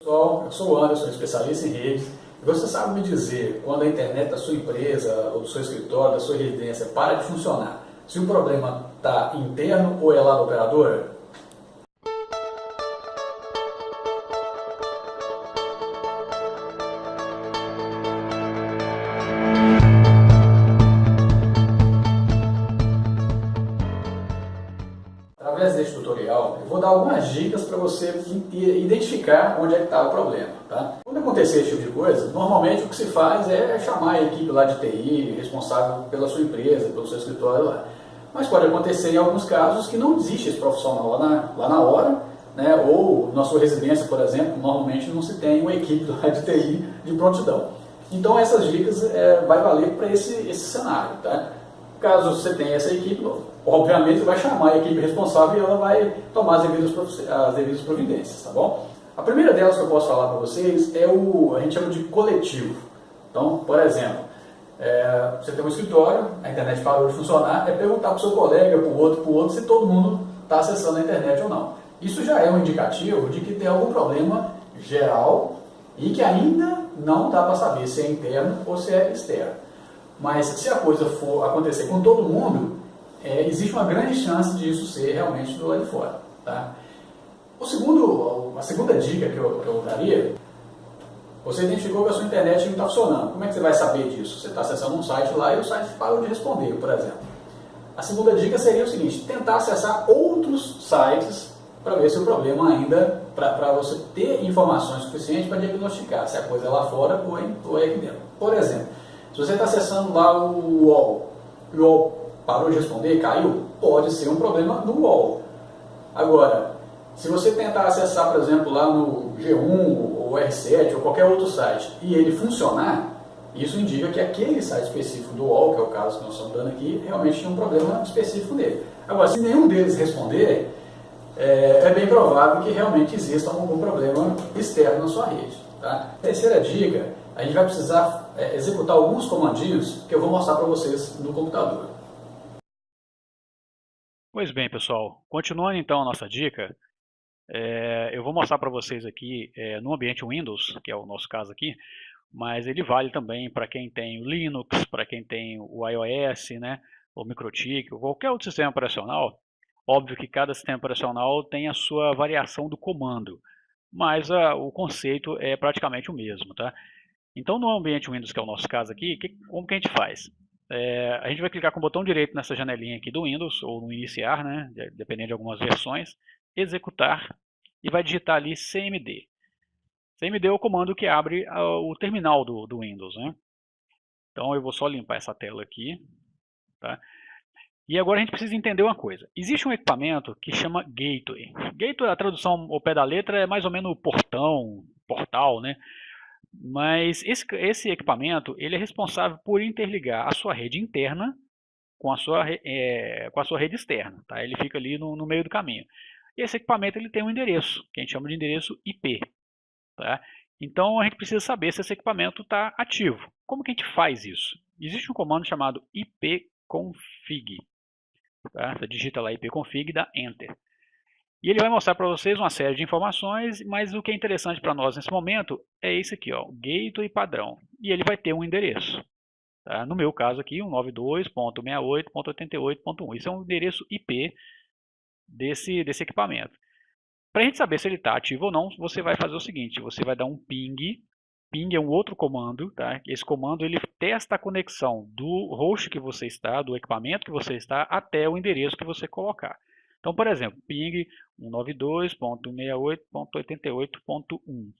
Pessoal, eu sou o Anderson, especialista em redes. E você sabe me dizer quando a internet da sua empresa, ou do seu escritório, da sua residência para de funcionar, se o problema está interno ou é lá da operadora? Através deste tutorial, eu vou dar algumas dicas para você identificar onde é que está o problema. Tá? Quando acontecer esse tipo de coisa, normalmente o que se faz é chamar a equipe lá de TI, responsável pela sua empresa, pelo seu escritório lá. Mas pode acontecer em alguns casos que não existe esse profissional lá na hora, né? Ou na sua residência, por exemplo, normalmente não se tem uma equipe lá de TI de prontidão. Então essas dicas vai valer para esse cenário. Tá? Caso você tenha essa equipe, obviamente você vai chamar a equipe responsável e ela vai tomar as devidas providências, tá bom? A primeira delas que eu posso falar para vocês é a gente chama de coletivo. Então, por exemplo, você tem um escritório, a internet parou de funcionar, é perguntar para o seu colega, para o outro, se todo mundo está acessando a internet ou não. Isso já é um indicativo de que tem algum problema geral e que ainda não dá para saber se é interno ou se é externo. Mas se a coisa for acontecer com todo mundo, existe uma grande chance disso ser realmente do lado de fora. Tá? A segunda dica que eu daria, você identificou que a sua internet não está funcionando. Como é que você vai saber disso? Você está acessando um site lá e o site parou de responder, por exemplo. A segunda dica seria o seguinte, tentar acessar outros sites para ver se o problema ainda, para você ter informações suficientes para diagnosticar se a coisa é lá fora ou é aqui dentro. Por exemplo, se você está acessando lá o UOL parou de responder, caiu, pode ser um problema no UOL. Agora, se você tentar acessar, por exemplo, lá no G1 ou R7 ou qualquer outro site e ele funcionar, isso indica que aquele site específico do UOL, que é o caso que nós estamos dando aqui, realmente tinha um problema específico nele. Agora, se nenhum deles responder, é bem provável que realmente exista algum problema externo na sua rede. Tá? Terceira dica, a gente vai precisar executar alguns comandinhos que eu vou mostrar para vocês no computador. Pois bem, pessoal, continuando então a nossa dica, eu vou mostrar para vocês aqui no ambiente Windows, que é o nosso caso aqui, mas ele vale também para quem tem o Linux, para quem tem o iOS, né, o Microtik, ou qualquer outro sistema operacional. Óbvio que cada sistema operacional tem a sua variação do comando, mas o conceito é praticamente o mesmo, tá? Então, no ambiente Windows, que é o nosso caso aqui, como que a gente faz? A gente vai clicar com o botão direito nessa janelinha aqui do Windows, ou no iniciar, né, dependendo de algumas versões, executar, e vai digitar ali cmd. cmd é o comando que abre o terminal do Windows, né? Então eu vou só limpar essa tela aqui, tá? E agora a gente precisa entender uma coisa. Existe um equipamento que chama Gateway. Gateway, a tradução ao pé da letra, é mais ou menos portão, portal, né? Mas esse equipamento ele é responsável por interligar a sua rede interna com com a sua rede externa. Tá? Ele fica ali no meio do caminho. E esse equipamento ele tem um endereço, que a gente chama de endereço IP. Tá? Então a gente precisa saber se esse equipamento está ativo. Como que a gente faz isso? Existe um comando chamado ipconfig. Tá? Você digita lá ipconfig e dá Enter. E ele vai mostrar para vocês uma série de informações, mas o que é interessante para nós nesse momento é esse aqui, ó, gateway padrão. E ele vai ter um endereço. Tá? No meu caso aqui, 192.68.88.1. Isso é um endereço IP desse equipamento. Para a gente saber se ele está ativo ou não, você vai fazer o seguinte, você vai dar um ping. Ping é um outro comando, tá? Esse comando ele testa a conexão do host que você está, do equipamento que você está, até o endereço que você colocar. Então, por exemplo, ping 192.68.88.1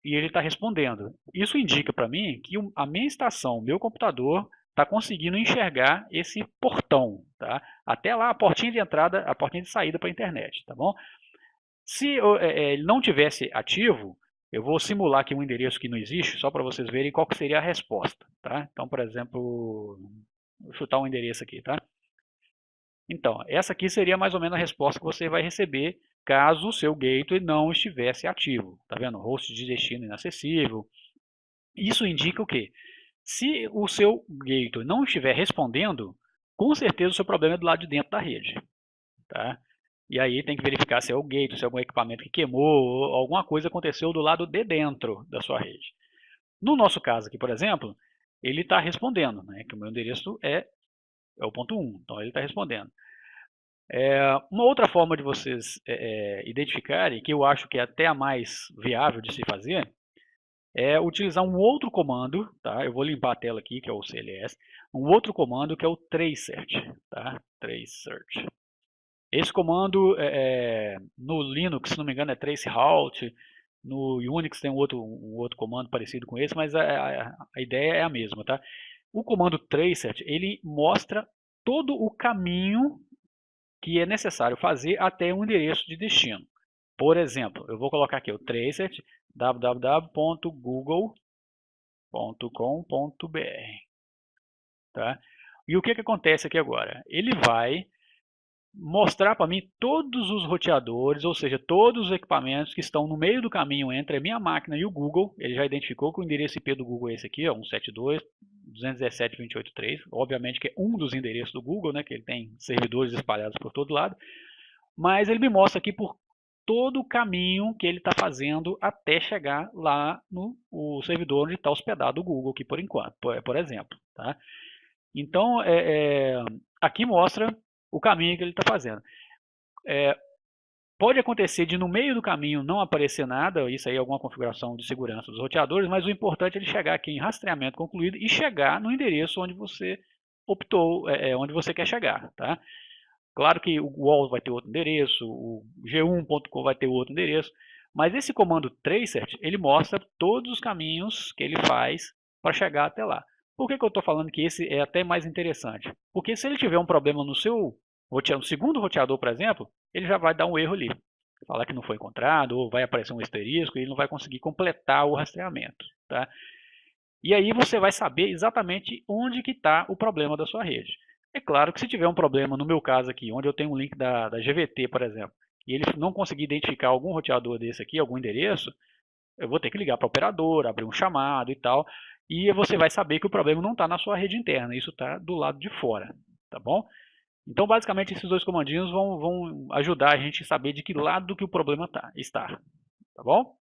e ele está respondendo. Isso indica para mim que a minha estação, o meu computador, está conseguindo enxergar esse portão, tá? Até lá a portinha de entrada, a portinha de saída para a internet, tá bom? Se ele não tivesse ativo, eu vou simular aqui um endereço que não existe, só para vocês verem qual que seria a resposta, tá? Então, por exemplo, vou chutar um endereço aqui, tá? Então, essa aqui seria mais ou menos a resposta que você vai receber caso o seu gateway não estivesse ativo. Tá vendo? Host de destino inacessível. Isso indica o quê? Se o seu gateway não estiver respondendo, com certeza o seu problema é do lado de dentro da rede. Tá? E aí tem que verificar se é o gateway, se é algum equipamento que queimou, ou alguma coisa aconteceu do lado de dentro da sua rede. No nosso caso aqui, por exemplo, ele está respondendo, né, que o meu endereço é o ponto 1, então ele está respondendo. Uma outra forma de vocês identificarem, que eu acho que é até a mais viável de se fazer, é utilizar um outro comando, tá? Eu vou limpar a tela aqui, que é o CLS, um outro comando que é o tracesearch, tá? Tracesearch. Esse comando no Linux, se não me engano, é traceroute, no Unix tem um outro comando parecido com esse, mas a ideia é a mesma, tá? O comando tracesearch, ele mostra todo o caminho que é necessário fazer até um endereço de destino. Por exemplo, eu vou colocar aqui o tracesearch www.google.com.br, tá? E o que acontece aqui agora? Ele vai mostrar para mim todos os roteadores, ou seja, todos os equipamentos que estão no meio do caminho entre a minha máquina e o Google. Ele já identificou que o endereço IP do Google é esse aqui, ó, 172.217.28.3. Obviamente que é um dos endereços do Google, né, que ele tem servidores espalhados por todo lado. Mas ele me mostra aqui por todo o caminho que ele está fazendo até chegar lá no servidor onde está hospedado o Google aqui por enquanto, por exemplo, tá? Então, aqui mostra o caminho que ele está fazendo. Pode acontecer de no meio do caminho não aparecer nada, isso aí é alguma configuração de segurança dos roteadores, mas o importante é ele chegar aqui em rastreamento concluído e chegar no endereço onde você optou, onde você quer chegar, tá? Claro que o UOL vai ter outro endereço, o g1.com vai ter outro endereço, mas esse comando tracesearch, ele mostra todos os caminhos que ele faz para chegar até lá. Por que eu estou falando que esse é até mais interessante? Porque se ele tiver um problema no seu segundo roteador, por exemplo, ele já vai dar um erro ali. Falar que não foi encontrado, ou vai aparecer um asterisco, e ele não vai conseguir completar o rastreamento, tá? E aí você vai saber exatamente onde que está o problema da sua rede. É claro que se tiver um problema, no meu caso aqui, onde eu tenho um link da GVT, por exemplo, e ele não conseguir identificar algum roteador desse aqui, algum endereço, eu vou ter que ligar para a operadora, abrir um chamado e tal, e você vai saber que o problema não está na sua rede interna, isso está do lado de fora, tá bom? Então, basicamente, esses dois comandinhos vão ajudar a gente a saber de que lado que o problema está, tá bom?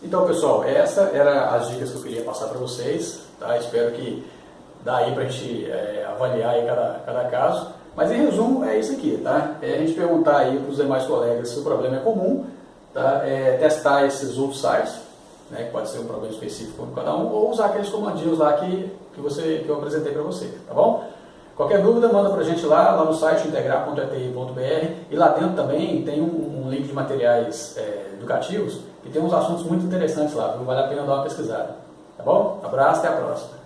Então, pessoal, essa era as dicas que eu queria passar para vocês, tá? Espero que dá aí para a gente avaliar aí cada caso. Mas, em resumo, é isso aqui, tá? É a gente perguntar aí para os demais colegas se o problema é comum, tá? Testar esses outros sites, né? Que pode ser um problema específico para cada um, ou usar aqueles comandinhos lá que eu apresentei para você, tá bom? Qualquer dúvida, manda para a gente lá no site integrar.eti.br, e lá dentro também tem um link de materiais educativos que tem uns assuntos muito interessantes lá, vale a pena dar uma pesquisada. Tá bom? Abraço, até a próxima.